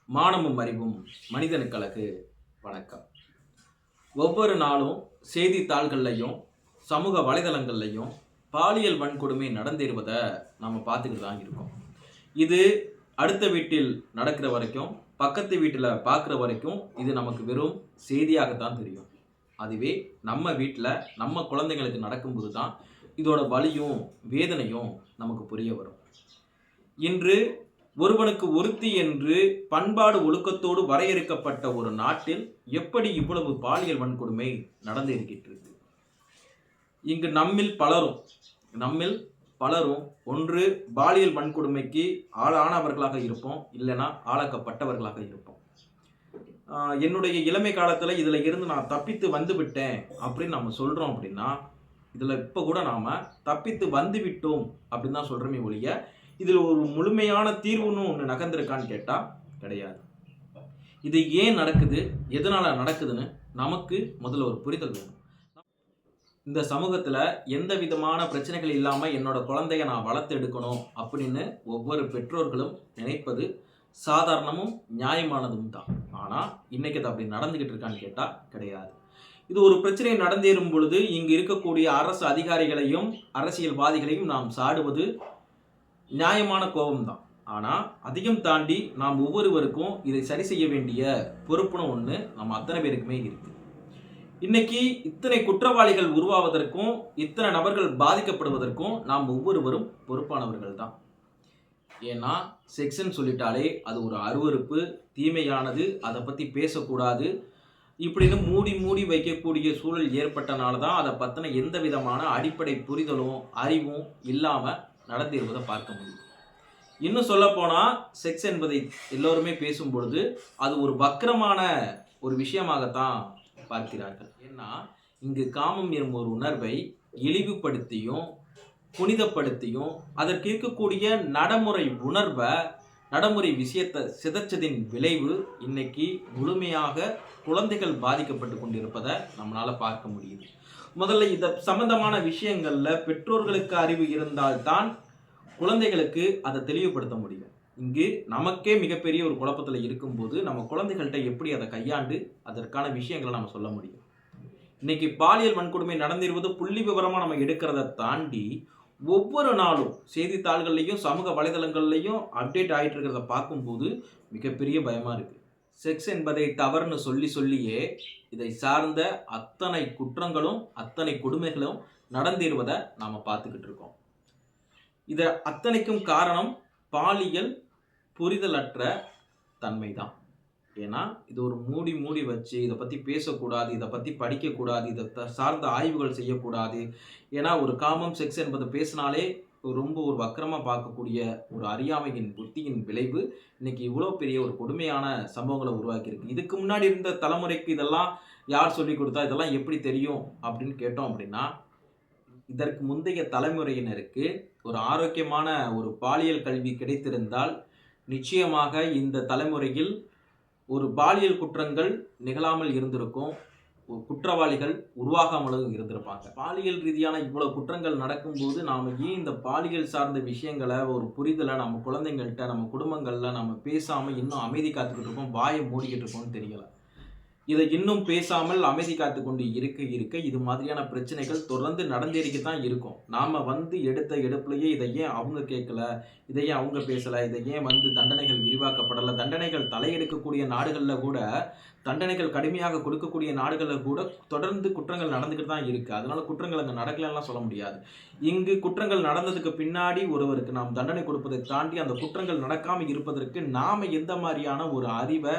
மானமும் அறிவும் மனிதனுக்களுக்கு வணக்கம். ஒவ்வொரு நாளும் செய்தித்தாள்கள்லையும் சமூக வலைதளங்கள்லையும் பாலியல் வன்கொடுமை நடந்தேறுவதை நம்ம பார்த்துக்கிட்டு தான் இருக்கோம். இது அடுத்த வீட்டில் நடக்கிற வரைக்கும், பக்கத்து வீட்டில் பார்க்குற வரைக்கும் இது நமக்கு வெறும் செய்தியாகத்தான் தெரியும். அதுவே நம்ம வீட்டில் நம்ம குழந்தைங்களுக்கு நடக்கும்போது தான் இதோட வலியும் வேதனையும் நமக்கு புரிய வரும். இன்று ஒருவனுக்கு ஒருத்தி என்று பண்பாடு ஒழுக்கத்தோடு வரையறுக்கப்பட்ட ஒரு நாட்டில் எப்படி இவ்வளவு பாலியல் வன்கொடுமை நடந்திருக்கின்றது? இங்கு நம்மில் பலரும் ஒன்று பாலியல் வன்கொடுமைக்கு ஆளானவர்களாக இருப்போம், இல்லைன்னா ஆளாக்கப்பட்டவர்களாக இருப்போம். என்னுடைய இளமை காலத்தில் இதில் இருந்து நான் தப்பித்து வந்து விட்டேன் அப்படின்னு நம்ம சொல்கிறோம் அப்படின்னா, இதில் இப்போ கூட நாம் தப்பித்து வந்து விட்டோம் அப்படின்னு தான் சொல்கிறோமே ஒழிய இதில் ஒரு முழுமையான தீர்வுன்னு ஒன்று நகர்ந்திருக்கான்னு கேட்டால் கிடையாது. இது ஏன் நடக்குது, எதனால் நடக்குதுன்னு நமக்கு முதல்ல ஒரு புரிதல் வேணும். இந்த சமூகத்தில் எந்த விதமான பிரச்சனைகள் இல்லாமல் என்னோட குழந்தைய நான் வளர்த்து எடுக்கணும் அப்படின்னு ஒவ்வொரு பெற்றோர்களும் நினைப்பது சாதாரணமும் நியாயமானதும் தான். ஆனால் இன்னைக்கு அது அப்படி நடந்துக்கிட்டு இருக்கான்னு கேட்டால் கிடையாது. இது ஒரு பிரச்சனை நடந்தேறும் பொழுது இங்கு இருக்கக்கூடிய அரசு அதிகாரிகளையும் அரசியல்வாதிகளையும் நாம் சாடுவது நியாயமான கோபம்தான். ஆனால் அதையும் தாண்டி நாம் ஒவ்வொருவருக்கும் இதை சரி செய்ய வேண்டிய பொறுப்புன்னு ஒன்று நம்ம அத்தனை பேருக்குமே இருக்கு. இன்னைக்கு இத்தனை குற்றவாளிகள் உருவாவதற்கும் இத்தனை நபர்கள் பாதிக்கப்படுவதற்கும் நாம் ஒவ்வொருவரும் பொறுப்பானவர்கள் தான். ஏன்னா செக்ஸ்ன்னு சொல்லிட்டாலே அது ஒரு அருவருப்பு, தீமையானது, அதை பற்றி பேசக்கூடாது இப்படின்னு மூடி வைக்கக்கூடிய சூழல் ஏற்பட்டனால தான் அதை பற்றின எந்த விதமான அடிப்படை புரிதலும் அறிவும் இல்லாமல் நடந்திருப்பதை பார்க்க முடியும். இன்னும் சொல்ல போனால் செக்ஸ் என்பதை எல்லோருமே பேசும் பொழுது அது ஒரு வக்கிரமான ஒரு விஷயமாகத்தான் பார்க்கிறார்கள். ஏன்னா இங்கு காமம் எனும் ஒரு உணர்வை இழிவுபடுத்தியும் புனிதப்படுத்தியும் அதற்கு இருக்கக்கூடிய நடைமுறை விஷயத்தை சிதைச்சதின் விளைவு இன்னைக்கு முழுமையாக குழந்தைகள் பாதிக்கப்பட்டு கொண்டிருப்பதை நம்மளால பார்க்க முடியுது. முதல்ல இதை சம்பந்தமான விஷயங்கள்ல பெற்றோர்களுக்கு அறிவு இருந்தால்தான் குழந்தைகளுக்கு அதை தெளிவுபடுத்த முடியும். இங்கு நமக்கே மிகப்பெரிய ஒரு குழப்பத்தில் இருக்கும்போது நம்ம குழந்தைகள்கிட்ட எப்படி அதை கையாண்டு அதற்கான விஷயங்களை நம்ம சொல்ல முடியும்? இன்னைக்கு பாலியல் வன்கொடுமை நடந்திருப்பது புள்ளி விவரமா நம்ம எடுக்கிறத தாண்டி ஒவ்வொரு நாளும் செய்தித்தாள்கள்லையும் சமூக வலைதளங்கள்லையும் அப்டேட் ஆகிட்டு இருக்கிறத பார்க்கும்போது மிகப்பெரிய பயமா இருக்கு. செக்ஸ் என்பதை தவறுன்னு சொல்லியே இதை சார்ந்த அத்தனை குற்றங்களும் அத்தனை கொடுமைகளும் நடந்தேறுவதை நாம் பார்த்துக்கிட்டு இருக்கோம். இதை அத்தனைக்கும் காரணம் பாலியல் புரிதலற்ற தன்மை தான். ஏன்னா இது ஒரு மூடி வச்சு இதை பற்றி பேசக்கூடாது, இதை பற்றி படிக்கக்கூடாது, இதை சார்ந்த ஆய்வுகள் செய்யக்கூடாது. ஏன்னா ஒரு காமம் செக்ஸ் என்பதை பேசினாலே ரொம்ப ஒரு வக்கரமாக பார்க்கக்கூடிய ஒரு அறியாமையின் புத்தியின் விளைவு இன்னைக்கு இவ்வளோ பெரிய ஒரு கொடுமையான சம்பவங்களை உருவாக்கியிருக்கு. இதுக்கு முன்னாடி இருந்த தலைமுறைக்கு இதெல்லாம் யார் சொல்லி கொடுத்தா, இதெல்லாம் எப்படி தெரியும் அப்படின்னு கேட்டோம் அப்படின்னா, இதற்கு முந்தைய தலைமுறையினருக்கு ஒரு ஆரோக்கியமான ஒரு பாலியல் கல்வி கிடைத்திருந்தால் நிச்சயமாக இந்த தலைமுறையில் ஒரு பாலியல் குற்றங்கள் நிகழாமல் இருந்திருக்கும், குற்றவாளிகள் உருவாகாமலும் இருந்திருப்பாங்க. பாலியல் ரீதியான இவ்வளவு குற்றங்கள் நடக்கும்போது நாம் ஏன் இந்த பாலியல் சார்ந்த விஷயங்களை ஒரு புரிதலை நம்ம குழந்தைங்கள்ட்ட நம்ம குடும்பங்கள்ல நம்ம பேசாமல் இன்னும் அமைதி காத்துக்கிட்டு இருக்கோம், வாயை மூடிக்கிட்டு இருக்கோம்னு தெரியல. இதை இன்னும் பேசாமல் அமைதி காத்து கொண்டு இருக்க இது மாதிரியான பிரச்சனைகள் தொடர்ந்து நடந்தேறிக்கத்தான் இருக்கும். நாம் எடுத்த எடுப்புலையே இதை ஏன் அவங்க கேட்கல, இதை ஏன் அவங்க பேசலை, இதை ஏன் தண்டனைகள் விரிவாக்கப்படலை, தண்டனைகள் தலையெடுக்கக்கூடிய நாடுகளில் கூட, தண்டனைகள் கடுமையாக கொடுக்கக்கூடிய நாடுகளில் கூட தொடர்ந்து குற்றங்கள் நடந்துக்கிட்டு தான் இருக்குது. அதனால குற்றங்கள் அங்கே நடக்கலன்னா சொல்ல முடியாது. இங்கு குற்றங்கள் நடந்ததுக்கு பின்னாடி ஒருவருக்கு நாம் தண்டனை கொடுப்பதை தாண்டி அந்த குற்றங்கள் நடக்காமல் இருப்பதற்கு நாம் எந்த மாதிரியான ஒரு அறிவை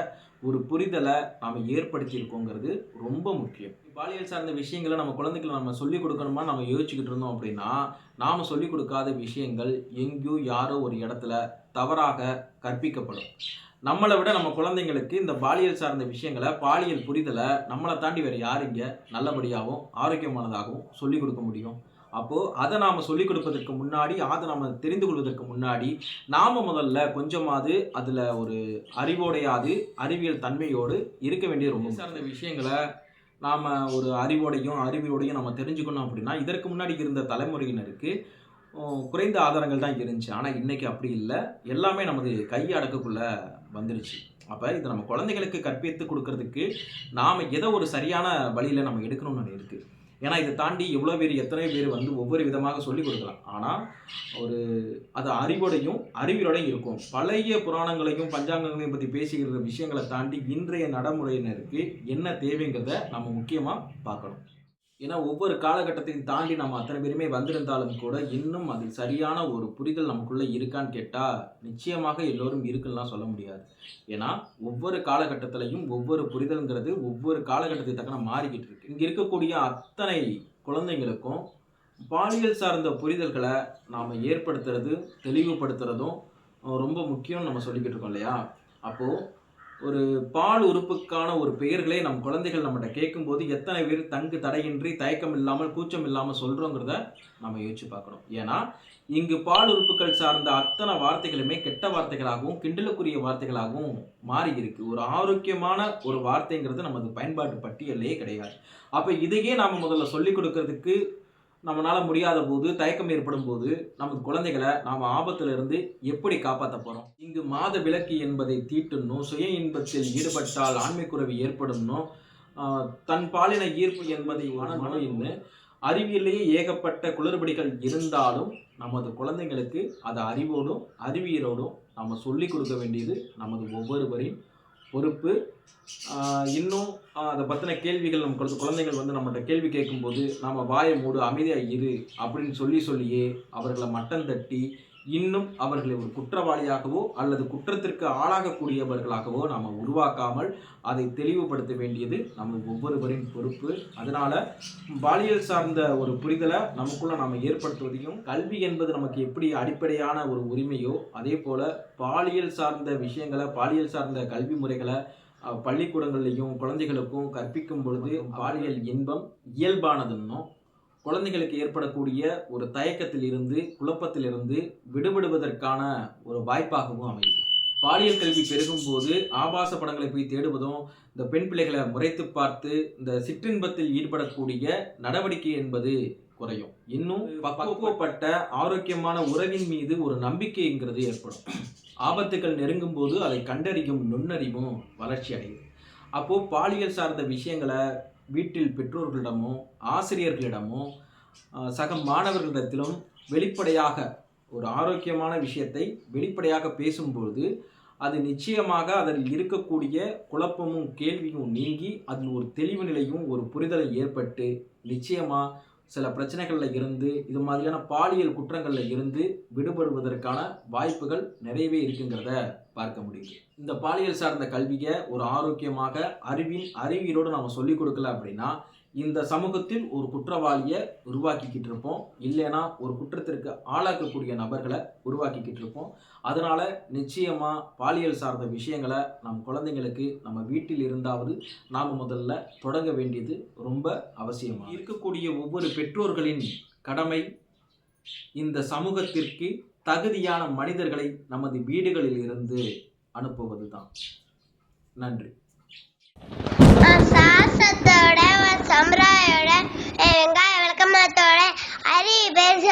ஒரு புரிதலை நாம் ஏற்படுத்தியிருக்கோங்கிறது ரொம்ப முக்கியம். பாலியல் சார்ந்த விஷயங்களை நம்ம குழந்தைகளை நம்ம சொல்லிக் கொடுக்கணுமா நம்ம யோசிச்சுக்கிட்டு இருந்தோம் அப்படின்னா, நாம் சொல்லிக் கொடுக்காத விஷயங்கள் எங்கேயோ யாரோ ஒரு இடத்துல தவறாக கற்பிக்கப்படும். நம்மளை விட நம்ம குழந்தைங்களுக்கு இந்த பாலியல் சார்ந்த விஷயங்களை, பாலியல் புரிதலை நம்மளை தாண்டி வேறு யார் இங்கே நல்லபடியாகவும் ஆரோக்கியமானதாகவும் சொல்லிக் கொடுக்க முடியும்? அப்போது அதை நாம் சொல்லிக் கொடுப்பதற்கு முன்னாடி, அதை நம்ம தெரிந்து கொள்வதற்கு முன்னாடி நாம் முதல்ல கொஞ்சமாவது அதில் ஒரு அறிவியல் தன்மையோடு இருக்க வேண்டிய ரொம்ப சார்ந்த விஷயங்களை நாம் ஒரு அறிவியோடையும் நம்ம தெரிஞ்சுக்கணும். அப்படின்னா இதற்கு முன்னாடி இருந்த தலைமுறையினருக்கு குறைந்த ஆதாரங்கள் தான் இருந்துச்சு. ஆனால் இன்றைக்கி அப்படி இல்லை, எல்லாமே நமது கை அடக்கக்குள்ளே வந்துருச்சு. அப்போ இதை நம்ம குழந்தைகளுக்கு கற்பித்து கொடுக்கறதுக்கு நாம் எதை ஒரு சரியான வழியில் நம்ம எடுக்கணும்னு இருக்குது. ஏன்னா இதை தாண்டி எவ்வளோ பேர் எத்தனை பேர் வந்து ஒவ்வொரு விதமாக சொல்லிக் கொடுக்கலாம். ஆனால் ஒரு அது அறிவோடையும் அறிவியலோடையும் இருக்கும். பழைய புராணங்களையும் பஞ்சாங்கங்களையும் பற்றி பேசுகிற விஷயங்களை தாண்டி இன்றைய நடைமுறையினருக்கு என்ன தேவைங்கிறத நம்ம முக்கியமாக பார்க்கணும். ஏன்னா ஒவ்வொரு காலகட்டத்தையும் தாண்டி நம்ம அத்தனை பேருமே வந்திருந்தாலும் கூட இன்னும் அது சரியான ஒரு புரிதல் நமக்குள்ளே இருக்கான்னு கேட்டால் நிச்சயமாக எல்லோரும் இருக்குன்னுலாம் சொல்ல முடியாது. ஏன்னா ஒவ்வொரு காலகட்டத்திலையும் ஒவ்வொரு புரிதல்ங்கிறது ஒவ்வொரு காலகட்டத்தை தக்கன மாறிக்கிட்டு இருக்கு. இங்கே இருக்கக்கூடிய அத்தனை குழந்தைங்களுக்கும் பாலியல் சார்ந்த புரிதல்களை நாம் ஏற்படுத்துறது தெளிவுபடுத்துறதும் ரொம்ப முக்கியம்னு நம்ம சொல்லிக்கிட்டு இருக்கோம் இல்லையா? அப்போது ஒரு பால் உறுப்புக்கான ஒரு பெயர்களே நம் குழந்தைகள் நம்மகிட்ட கேட்கும்போது எத்தனை பேர் தங்கு தடையின்றி தயக்கம் இல்லாமல் கூச்சம் இல்லாமல் சொல்கிறோங்கிறத நம்ம யோசிச்சு பார்க்கணும். ஏன்னா இங்கு பால் உறுப்புகள் சார்ந்த அத்தனை வார்த்தைகளுமே கெட்ட வார்த்தைகளாகவும் கிண்டலுக்குரிய வார்த்தைகளாகவும் மாறி இருக்கு. ஒரு ஆரோக்கியமான ஒரு வார்த்தைங்கிறது நமது பயன்பாட்டு பட்டியலே கிடையாது. அப்போ இதையே நாம் முதல்ல சொல்லிக் கொடுக்கறதுக்கு நம்மளால் முடியாத போது தயக்கம் ஏற்படும் போது நமது குழந்தைகளை நாம் ஆபத்திலிருந்து எப்படி காப்பாற்ற போகிறோம்? இங்கு மாத விலக்கு என்பதை தீட்டணும், சுய இன்பத்தில் ஈடுபட்டால் ஆண்மைக்குறவி ஏற்படணும், தன் பாலின ஈர்ப்பு என்பதை மனம்னு அறிவியலேயே ஏகப்பட்ட குளறுபடிகள் இருந்தாலும் நமது குழந்தைங்களுக்கு அதை அறிவோடும் அறிவியலோடும் நம்ம சொல்லிக் கொடுக்க வேண்டியது நமது ஒவ்வொருவரின் பொறுப்பு. இன்னும் அதை பற்றின கேள்விகள் நம்ம குழந்தைகள் வந்து நம்மகிட்ட கேள்வி கேட்கும்போது நாம் வாயை மூடு அமைதியாக இரு அப்படின்னு சொல்லியே அவர்களை மட்டம் தட்டி இன்னும் அவர்களை ஒரு குற்றவாளியாகவோ அல்லது குற்றத்திற்கு ஆளாகக்கூடியவர்களாகவோ நாம் உருவாக்காமல் அதை தெளிவுபடுத்த வேண்டியது நம்ம ஒவ்வொருவரின் பொறுப்பு. அதனால் பாலியல் சார்ந்த ஒரு புரிதலை நமக்குள்ளே நாம் ஏற்படுத்துவதையும் கல்வி என்பது நமக்கு எப்படி அடிப்படையான ஒரு உரிமையோ அதே போல் பாலியல் சார்ந்த விஷயங்களை பாலியல் சார்ந்த கல்வி முறைகளை பள்ளிக்கூடங்கள்லையும் குழந்தைகளுக்கும் கற்பிக்கும் பொழுது பாலியல் இன்பம் இயல்பானதுன்னும் குழந்தைகளுக்கு ஏற்படக்கூடிய ஒரு தயக்கத்திலிருந்து குழப்பத்திலிருந்து விடுபடுவதற்கான ஒரு வாய்ப்பாகவும் அமையுது. பாலியல் கல்வி பெருகும் போது ஆபாச படங்களை போய் தேடுவதும் இந்த பெண் பிள்ளைகளை முறைத்து பார்த்து இந்த சிற்றின்பத்தில் ஈடுபடக்கூடிய நடவடிக்கை என்பது குறையும். இன்னும் பக்குவப்பட்ட ஆரோக்கியமான உறவின் மீது ஒரு நம்பிக்கைங்கிறது ஏற்படும். ஆபத்துக்கள் நெருங்கும் போது அதை கண்டறியும் நுண்ணறிவும் வளர்ச்சி அடையுது. அப்போது பாலியல் சார்ந்த விஷயங்களை வீட்டில் பெற்றோர்களிடமோ ஆசிரியர்களிடமோ சக மாணவர்களிடத்திலும் வெளிப்படையாக ஒரு ஆரோக்கியமான விஷயத்தை வெளிப்படையாக பேசும்பொழுது அது நிச்சயமாக அதில் இருக்கக்கூடிய குழப்பமும் கேள்வியும் நீங்கி அதில் ஒரு தெளிவு நிலையும் ஒரு புரிதலை ஏற்பட்டு நிச்சயமாக சில பிரச்சனைகளில் இருந்து இது மாதிரியான பாலியல் குற்றங்களில் இருந்து விடுபடுவதற்கான வாய்ப்புகள் நிறையவே இருக்குங்கிறத பார்க்க முடியுது. இந்த பாலியல் சார்ந்த கல்வியை ஒரு ஆரோக்கியமாக அறிவியலோடு நம்ம சொல்லிக் கொடுக்கல அப்படின்னா இந்த சமூகத்தில் ஒரு குற்றவாளியை உருவாக்கிக்கிட்டு இருப்போம், இல்லைன்னா ஒரு குற்றத்திற்கு ஆளாக்கக்கூடிய நபர்களை உருவாக்கிக்கிட்டு இருப்போம். அதனால நிச்சயமா பாலியல் சார்ந்த விஷயங்களை நம் குழந்தைங்களுக்கு நம்ம வீட்டில் இருந்தாவது நாம் முதல்ல தொடங்க வேண்டியது ரொம்ப அவசியமாக இருக்கக்கூடிய ஒவ்வொரு பெற்றோர்களின் கடமை இந்த சமூகத்திற்கு தகுதியான மனிதர்களை நமது வீடுகளில் இருந்து அனுப்புவது தான். நன்றி. சாசத்தோட சம்பிரதாயோட வெங்காய விளக்கமாத்தோட அறிவு பேச